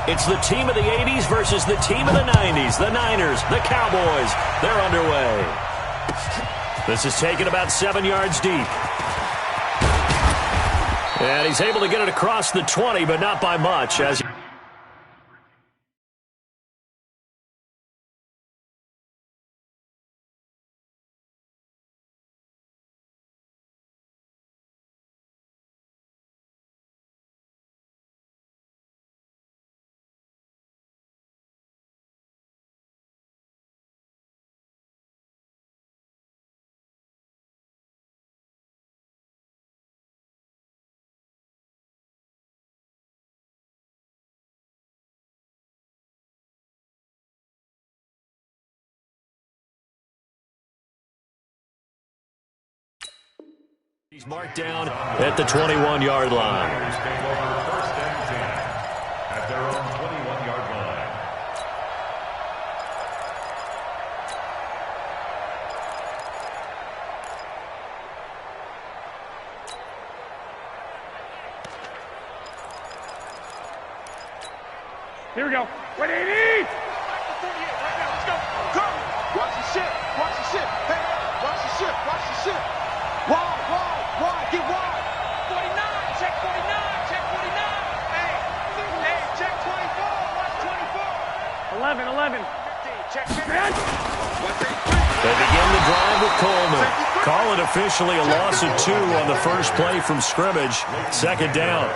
It's the team of the 80s versus the team of the 90s. The Niners, the Cowboys, they're underway. This is taken about 7 yards deep. And he's able to get it across the 20, but not by much. As he's marked down at the 21-yard line. First and 10 at their own 21-yard line. Here we go. 180! Let's go. Go. Watch the ship. Watch the ship. Hey, watch the ship. Watch the ship. Wide, get wide. 49, check 49, check 49. Hey, check 24, watch 24. 11. 15, check 15. They begin the drive with Coleman. Call it officially a loss of 2 on the first play from scrimmage. Second down.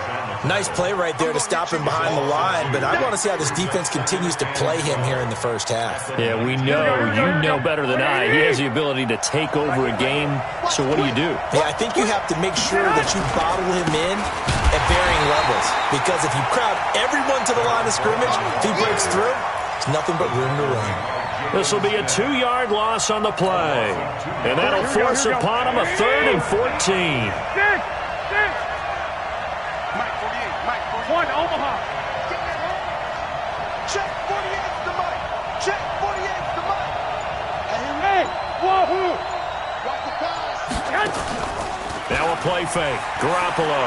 Nice play right there to stop him behind the line, but I want to see how this defense continues to play him here in the first half. Yeah, we know, you know better than I. He has the ability to take over a game, so what do you do? Yeah, I think you have to make sure that you bottle him in at varying levels, because if you crowd everyone to the line of scrimmage, if he breaks through, it's nothing but room to run. This will be a 2-yard loss on the play, and that'll force upon him a 3rd and 14. One, Omaha. Check 48's the mic. Check 48's the mic. Hey, wahoo. Watch the pass. Now a play fake. Garoppolo.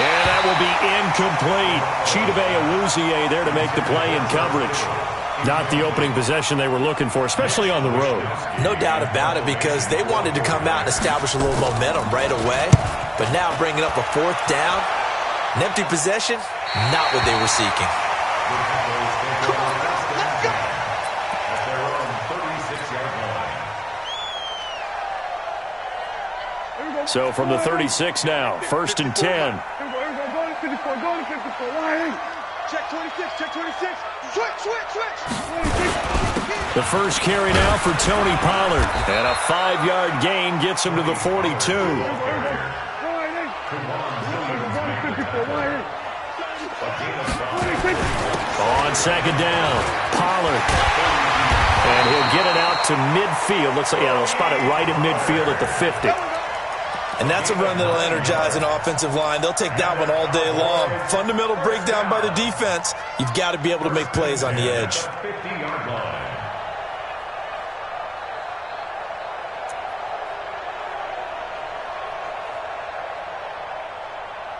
And that will be incomplete. Chidobe Awuzie there to make the play in coverage. Not the opening possession they were looking for, especially on the road. No doubt about it, because they wanted to come out and establish a little momentum right away. But now bringing up a 4th down, an empty possession, not what they were seeking. At their own 36-yard line. So from the 36 now, 1st and 10. Here we go. Go to 54. Go to 54. Why? Check 26. Check 26. Switch. The first carry now for Tony Pollard. And a 5-yard gain gets him to the 42. On second down, Pollard. And he'll get it out to midfield. Looks like, they'll spot it right at midfield at the 50. And that's a run that'll energize an offensive line. They'll take that one all day long. Fundamental breakdown by the defense. You've got to be able to make plays on the edge. 50-yard line.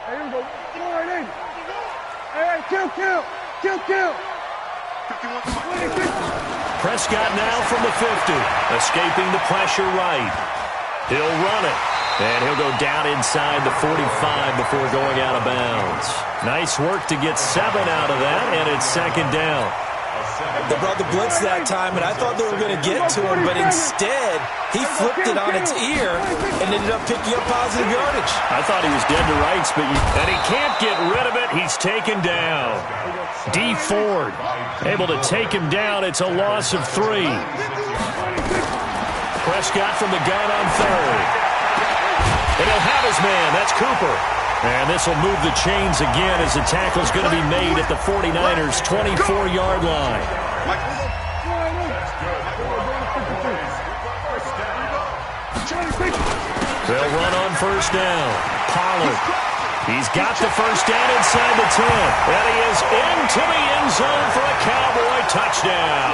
Here we go. Hey, kill. Prescott now from the 50. Escaping the pressure right. He'll run it. And he'll go down inside the 45 before going out of bounds. Nice work to get 7 out of that, and it's second down. They brought the blitz that time, and I thought they were going to get to him, but instead, he flipped it on its ear and ended up picking up positive yardage. I thought he was dead to rights, but and he can't get rid of it. He's taken down. D. Ford able to take him down. It's a loss of 3. Prescott from the gun on 3rd. And he'll have his man. That's Cooper. And this will move the chains again as the tackle's going to be made at the 49ers' 24-yard line. They'll run on first down. Pollard. He's got the first down inside the 10. And he is into the end zone for a Cowboy touchdown.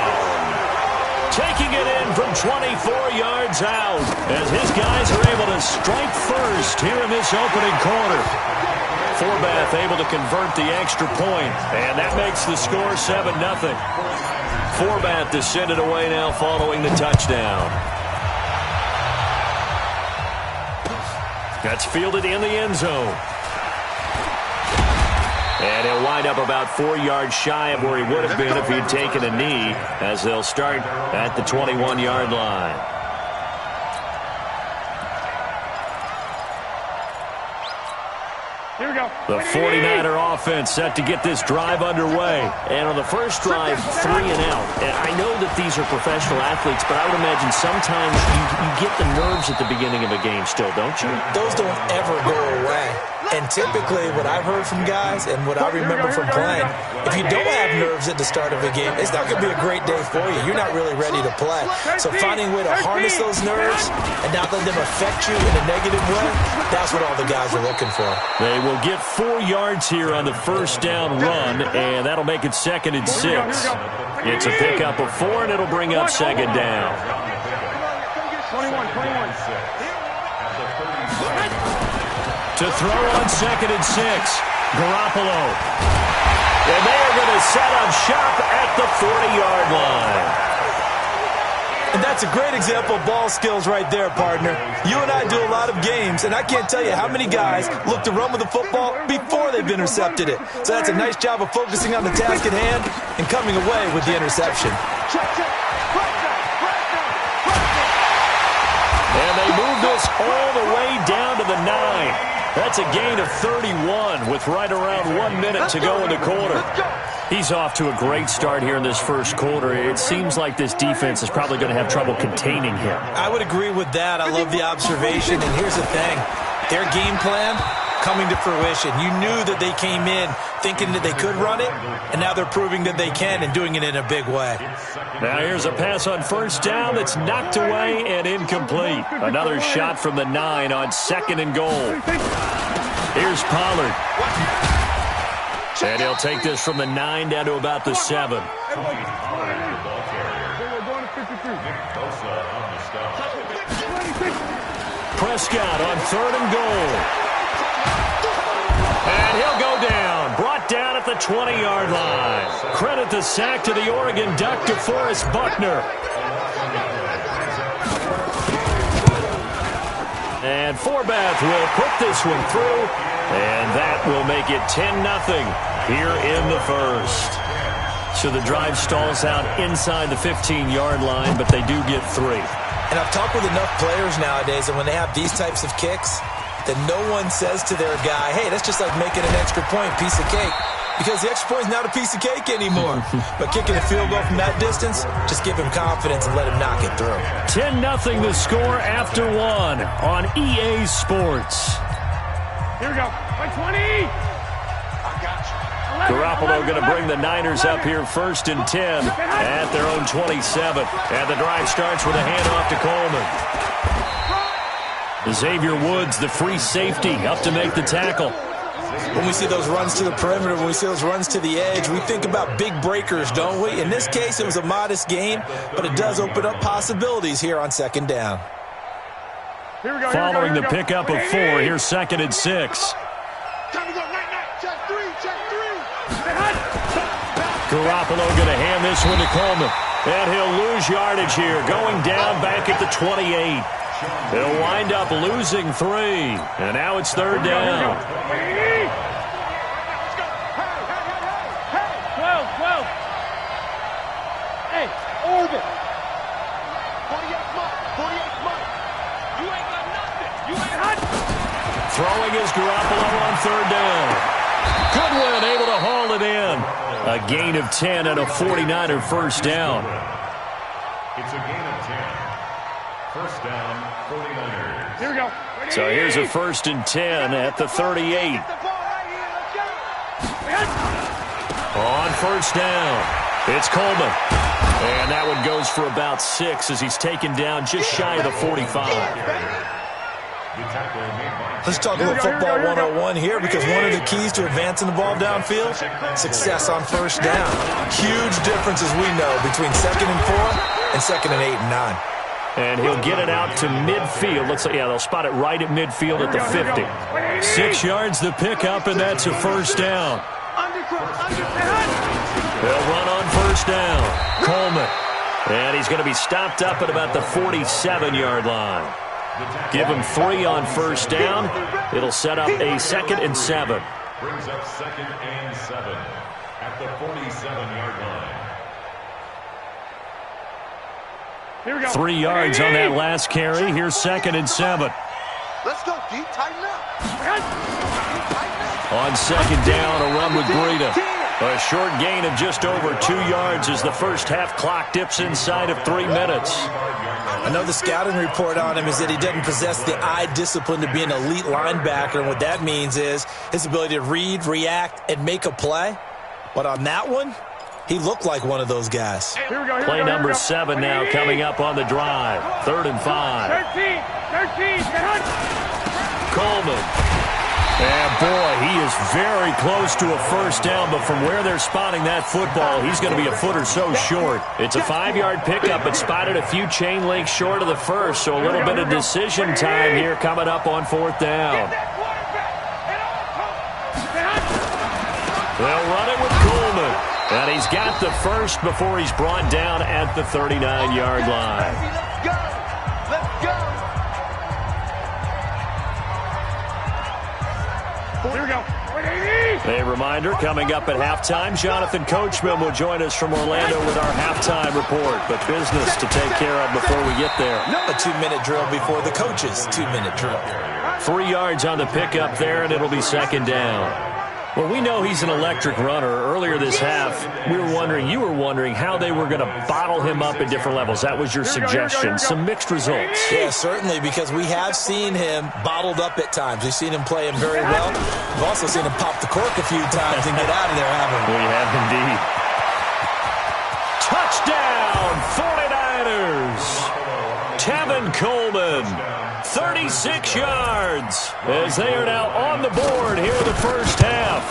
Taking it in from 24 yards out as his guys are able to strike first here in this opening quarter. Forbath able to convert the extra point, and that makes the score 7-0. Forbath to send it away now following the touchdown. That's fielded in the end zone. And he'll wind up about 4 yards shy of where he would have been if he'd taken a knee, as they'll start at the 21-yard line. Here we go. The 49er offense set to get this drive underway. And on the first drive, 3 and out. And I know that these are professional athletes, but I would imagine sometimes you get the nerves at the beginning of a game still, don't you? Those don't ever go away. And typically what I've heard from guys and what I remember from playing, if you don't have nerves at the start of a game, it's not going to be a great day for you. You're not really ready to play. So finding a way to harness those nerves and not let them affect you in a negative way, that's what all the guys are looking for. They will get 4 yards here on the first down run, and that'll make it 2nd and 6. It's a pickup of 4, and it'll bring up 2nd down. 21. To throw on 2nd and 6, Garoppolo. And they are going to set up shop at the 40-yard line. And that's a great example of ball skills right there, partner. You and I do a lot of games, and I can't tell you how many guys look to run with the football before they've intercepted it. So that's a nice job of focusing on the task at hand and coming away with the interception. And they move this all the way down to the 9. That's a gain of 31 with right around 1 minute to go in the quarter. He's off to a great start here in this first quarter. It seems like this defense is probably going to have trouble containing him. I would agree with that. I love the observation. And here's the thing. Their game plan coming to fruition. You knew that they came in thinking that they could run it, and now they're proving that they can and doing it in a big way. Now here's a pass on first down that's knocked away and incomplete. Another shot from the 9 on 2nd and goal. Here's Pollard. And he'll take this from the 9 down to about the 7. Prescott on 3rd and goal. And he'll go down. Brought down at the 20-yard line. Credit the sack to the Oregon Duck, DeForest Buckner. And Forbath will put this one through. And that will make it 10-0 here in the first. So the drive stalls out inside the 15-yard line, but they do get 3. And I've talked with enough players nowadays, and when they have these types of kicks, that no one says to their guy, hey, that's just like making an extra point, piece of cake. Because the extra point is not a piece of cake anymore. But kicking a field goal from that distance, just give him confidence and let him knock it through. 10-0 the score after 1 on EA Sports. Here we go. By 20. Garoppolo going to bring the Niners up here 1st and 10 at their own 27. And the drive starts with a handoff to Coleman. Xavier Woods, the free safety, up to make the tackle. When we see those runs to the perimeter, when we see those runs to the edge, we think about big breakers, don't we? In this case, it was a modest gain, but it does open up possibilities here on 2nd down. Here we go. Following the pickup of 4, here's 2nd and 6. Garoppolo going to hand this one to Coleman. And he'll lose yardage here, going down back at the 28. He'll wind up losing 3. And now it's 3rd down. 12. Hey, orbit. 48 months. You ain't got nothing. You ain't hot. Throwing is Garoppolo on 3rd down. Goodwin able to haul it in. A gain of 10 and a 49er first down. It's a gain of 10. First down, 49ers. Here we go. So here's a 1st and 10 at the 38. On 1st down, it's Coleman. And that one goes for about 6 as he's taken down just shy of the 45. Let's talk a little football 101 here, because one of the keys to advancing the ball downfield, success on first down. Huge difference, as we know, between 2nd and 4 and 2nd and 8 and 9. And he'll get it out to midfield. They'll spot it right at midfield at the 50. 6 yards the pickup, and that's a first down. They'll run on first down. Coleman. And he's going to be stopped up at about the 47-yard line. Give him 3 on first down. It'll set up a 2nd and 7. Brings up 2nd and 7 at the 47-yard line. Here we go. 3 yards on that last carry. Here's 2nd and 7. Let's go, D. Tighten up. On 2nd down, a run with Breida. A short gain of just over 2 yards as the first half clock dips inside of 3 minutes. I know the scouting report on him is that he doesn't possess the eye discipline to be an elite linebacker, and what that means is his ability to read, react, and make a play. But on that one, he looked like one of those guys. Play number 7 now coming up on the drive. 3rd and 5. 13. Coleman. And boy, he is very close to a first down, but from where they're spotting that football, he's going to be a foot or so short. It's a 5-yard pickup, but spotted a few chain links short of the first, so a little bit of decision time here coming up on 4th down. They'll run it with Coleman, and he's got the first before he's brought down at the 39-yard line. Let's go. Let's go. Here we go. A reminder, coming up at halftime, Jonathan Coachman will join us from Orlando with our halftime report. But business to take care of before we get there. A 2-minute drill before the coach's 2-minute drill. 3 yards on the pickup there, and it'll be 2nd down. Well, we know he's an electric runner. Earlier this half, you were wondering how they were going to bottle him up at different levels. That was your suggestion. Some mixed results. Yeah, certainly, because we have seen him bottled up at times. We've seen him play him very well. We've also seen him pop the cork a few times and get out of there, haven't we? We have indeed. Touchdown, 49ers. Tevin Coleman. 36 yards as they are now on the board here in the first half.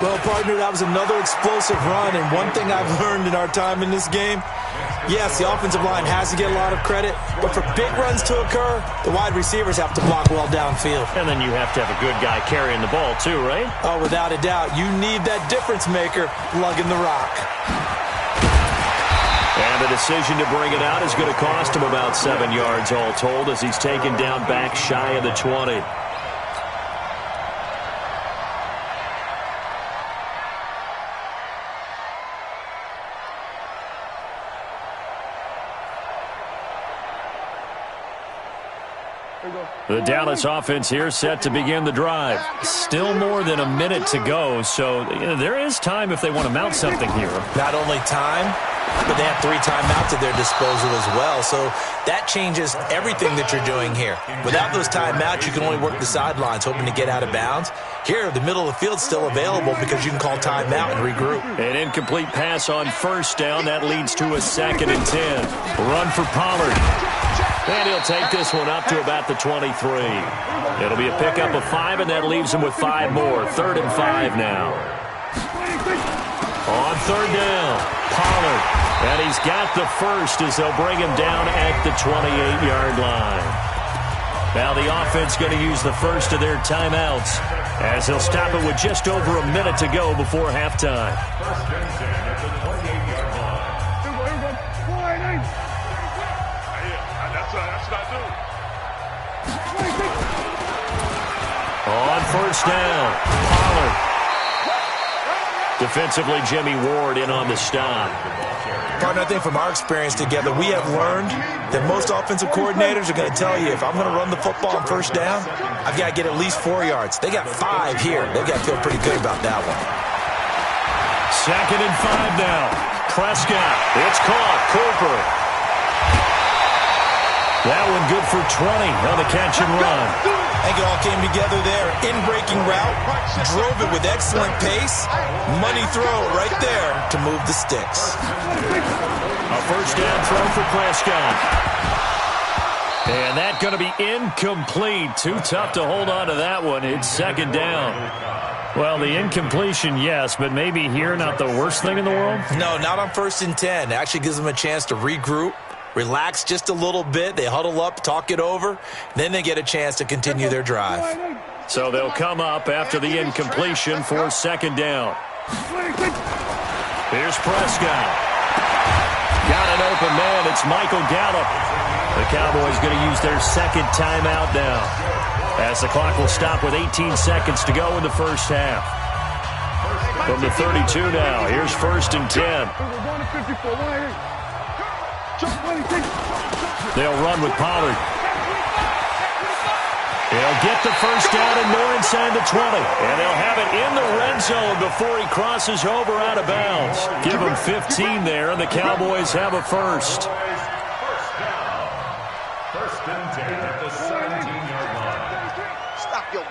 Well, partner, that was another explosive run, and one thing I've learned in our time in this game, yes, the offensive line has to get a lot of credit, but for big runs to occur, the wide receivers have to block well downfield. And then you have to have a good guy carrying the ball too, right? Oh, without a doubt. You need that difference maker lugging the rock. And the decision to bring it out is going to cost him about 7 yards all told as he's taken down back shy of the 20. The Dallas offense here set to begin the drive. Still more than a minute to go, so there is time if they want to mount something here. Not only time, but they have 3 timeouts at their disposal as well, so that changes everything that you're doing here. Without those timeouts, you can only work the sidelines, hoping to get out of bounds. Here, the middle of the field's still available because you can call timeout and regroup. An incomplete pass on first down. That leads to a 2nd and 10. Run for Pollard. And he'll take this one up to about the 23. It'll be a pickup of 5, and that leaves him with 5 more. 3rd and 5 now. On 3rd down, Pollard. And he's got the first as they'll bring him down at the 28-yard line. Now the offense going to use the first of their timeouts as they'll stop it with just over a minute to go before halftime. First and 10 at the 28-yard line. That's what I do. On first down, Pollard. Defensively, Jimmy Ward in on the stop. Partner, I think from our experience together, we have learned that most offensive coordinators are going to tell you, if I'm going to run the football on first down, I've got to get at least 4 yards. They got 5 here. They've got to feel pretty good about that one. 2nd and 5 now. Prescott. It's caught. Cooper. That one good for 20 on the catch and run. I think it all came together there. In-breaking route, drove it with excellent pace. Money throw right there to move the sticks. A first down throw for Prescott. And that's going to be incomplete. Too tough to hold on to that one. It's second down. Well, the incompletion, yes, but maybe here not the worst thing in the world? No, not on 1st and 10. It actually gives them a chance to regroup, relax just a little bit. They huddle up, talk it over. Then they get a chance to continue their drive. So they'll come up after the incompletion for second down. Here's Prescott. Got an open man. It's Michael Gallup. The Cowboys going to use their second timeout now, as the clock will stop with 18 seconds to go in the first half. From the 32 now, here's 1st and 10. They'll run with Pollard. He'll get the first down and more inside the 20. And they'll have it in the red zone before he crosses over out of bounds. Give him 15 there, and the Cowboys have a first. First and 10 at the 17-yard line. Stop your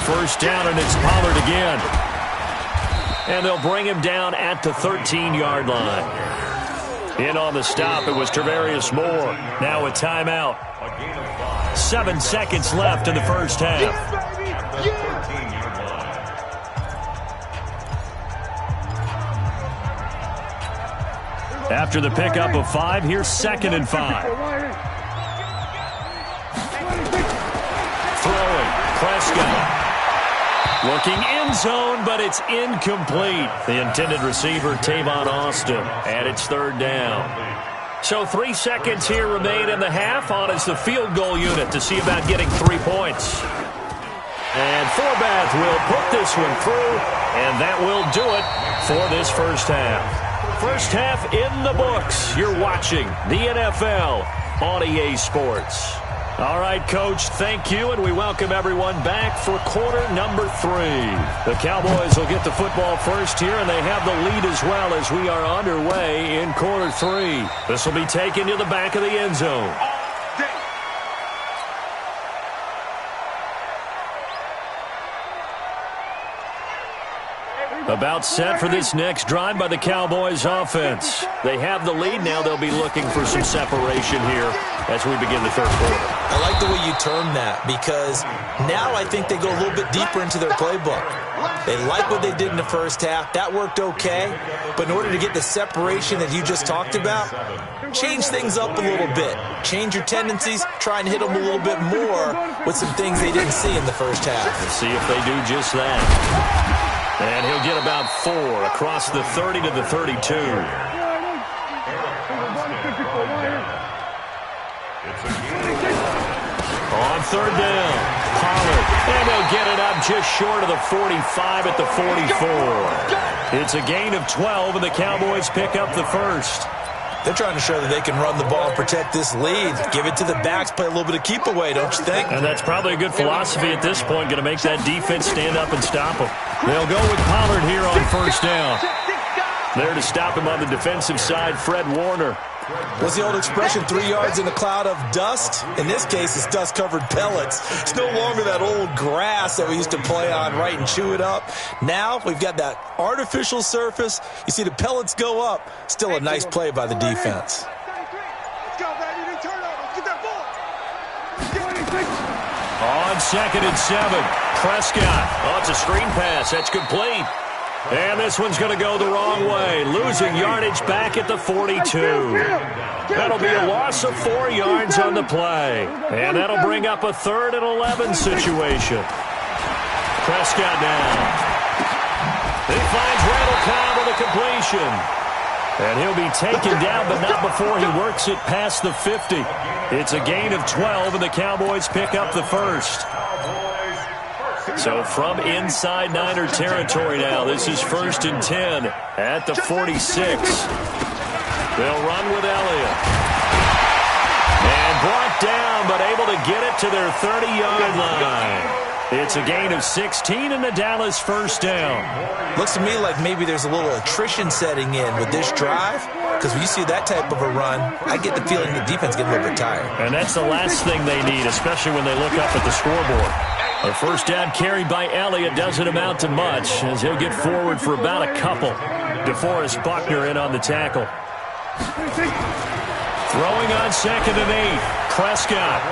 First down, and it's Pollard again. And they'll bring him down at the 13-yard line. In on the stop, it was Travarius Moore. Now a timeout. 7 seconds left in the first half. After the pickup of 5, here's 2nd and 5. Throwing, Prescott. Looking end zone, but it's incomplete. The intended receiver, Tavon Austin, and it's 3rd down. So 3 seconds here remain in the half. On is the field goal unit to see about getting 3 points. And Forbath will put this one through, and that will do it for this first half. First half in the books. You're watching the NFL on EA Sports. All right, Coach, thank you, and we welcome everyone back for quarter number 3. The Cowboys will get the football first here, and they have the lead as well as we are underway in quarter 3. This will be taken to the back of the end zone. About set for this next drive by the Cowboys offense. They have the lead. Now they'll be looking for some separation here as we begin the third quarter. I like the way you term that, because now I think they go a little bit deeper into their playbook. They like what they did in the first half. That worked okay. But in order to get the separation that you just talked about, change things up a little bit. Change your tendencies. Try and hit them a little bit more with some things they didn't see in the first half. Let's see if they do just that. And he'll get about 4 across the 30 to the 32. On 3rd down, Pollard. And they'll get it up just short of the 45 at the 44. It's a gain of 12, and the Cowboys pick up the first. They're trying to show that they can run the ball and protect this lead. Give it to the backs, play a little bit of keep away, don't you think? And that's probably a good philosophy at this point, going to make that defense stand up and stop them. They'll go with Pollard here on 1st down. There to stop him on the defensive side, Fred Warner. What's the old expression, 3 yards in a cloud of dust? In this case, it's dust-covered pellets. It's no longer that old grass that we used to play on, right, and chew it up. Now we've got that artificial surface. You see the pellets go up. Still a nice play by the defense. On 2nd and 7, Prescott. Oh, it's a screen pass. That's complete. And this one's going to go the wrong way, losing yardage back at the 42. That'll be a loss of 4 yards on the play. And that'll bring up a 3rd and 11 situation. Prescott down. He finds Randall Cobb with a completion. And he'll be taken down, but not before he works it past the 50. It's a gain of 12, and the Cowboys pick up the first. So from inside Niner territory now, this is 1st and 10 at the 46. They'll run with Elliott. And brought down, but able to get it to their 30-yard line. It's a gain of 16 and the Dallas first down. Looks to me like maybe there's a little attrition setting in with this drive, because when you see that type of a run, I get the feeling the defense getting a little bit tired. And that's the last thing they need, especially when they look up at the scoreboard. A first down carried by Elliott doesn't amount to much, as he'll get forward for about a couple. DeForest Buckner in on the tackle. Throwing on 2nd and 8. Prescott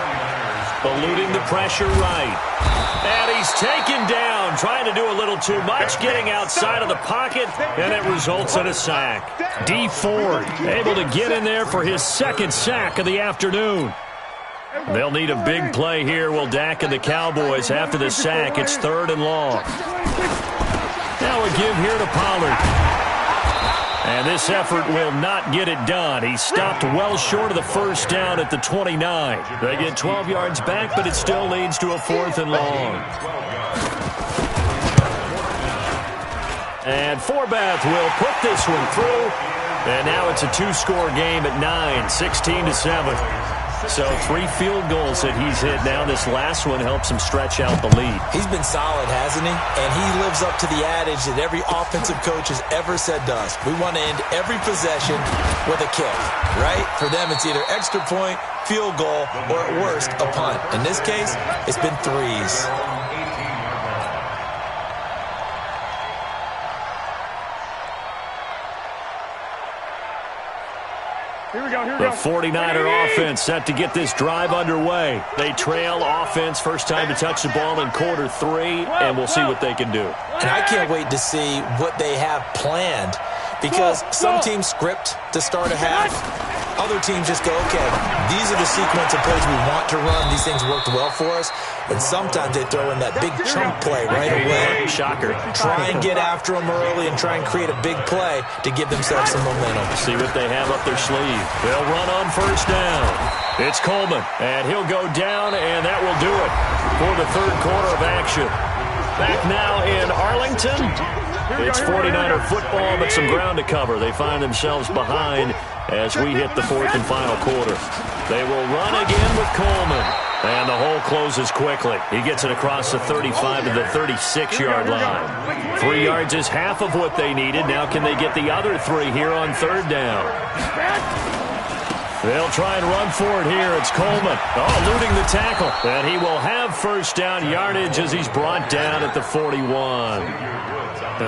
eluding the pressure right. And he's taken down, trying to do a little too much, getting outside of the pocket, and it results in a sack. D Ford able to get in there for his 2nd sack of the afternoon. They'll need a big play here, will Dak and the Cowboys. After the sack, it's 3rd and long. Now a give here to Pollard. And this effort will not get it done. He stopped well short of the 1st down at the 29. They get 12 yards back, but it still leads to a 4th and long. And Forbath will put this one through. And now it's a 2-score game at 9, 16-7. So 3 field goals that he's hit now. This last one helps him stretch out the lead. He's been solid, hasn't he? And he lives up to the adage that every offensive coach has ever said to us. We want to end every possession with a kick, right? For them, it's either extra point, field goal, or at worst, a punt. In this case, it's been 3s. The 49er offense set to get this drive underway. They trail offense, first time to touch the ball in quarter 3, and we'll see what they can do. And I can't wait to see what they have planned, because some teams script to start a half. Other teams just go, okay, these are the sequence of plays we want to run. These things worked well for us. And sometimes they throw in that big chunk play right away. Shocker. Try and get after them early and try and create a big play to give themselves some momentum. See what they have up their sleeve. They'll run on 1st down. It's Coleman, and he'll go down, and that will do it for the 3rd quarter of action. Back now in Arlington. It's 49er football, but some ground to cover. They find themselves behind as we hit the 4th and final quarter. They will run again with Coleman. And the hole closes quickly. He gets it across the 35 to the 36-yard line. 3 yards is half of what they needed. Now can they get the other 3 here on 3rd down? They'll try and run for it here. It's Coleman. Oh, eluding the tackle. And he will have 1st down yardage as he's brought down at the 41.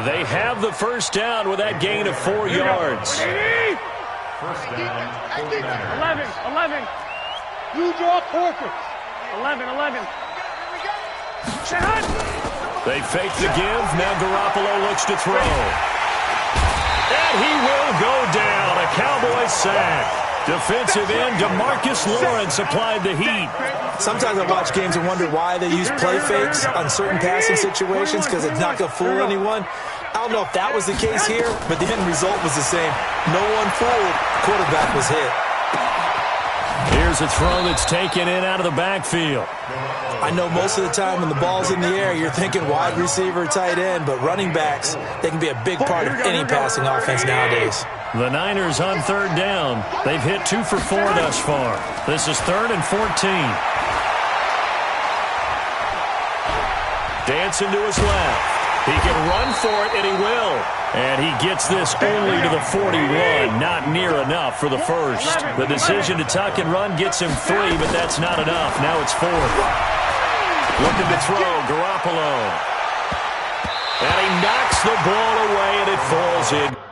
They have the 1st down with that gain of 4 yards. 1st down, 49ers. 11. You draw corporate. 11. They fake the give. Now Garoppolo looks to throw. And he will go down. A Cowboys sack. Defensive end DeMarcus Lawrence applied the heat. Sometimes I watch games and wonder why they use play fakes on certain passing situations, because it's not going to fool anyone. I don't know if that was the case here, but the end result was the same. No one fooled. Quarterback was hit. Here's a throw that's taken in out of the backfield. I know most of the time when the ball's in the air, you're thinking wide receiver, tight end, but running backs, they can be a big part of any passing offense nowadays. The Niners on 3rd down. They've hit 2 for 4 thus far. This is 3rd and 14. Dancing to his left. He can run for it, and he will. And he gets this only to the 41. Not near enough for the 1st. The decision to tuck and run gets him 3, but that's not enough. Now it's 4th. Looking to throw, Garoppolo. And he knocks the ball away, and it falls in.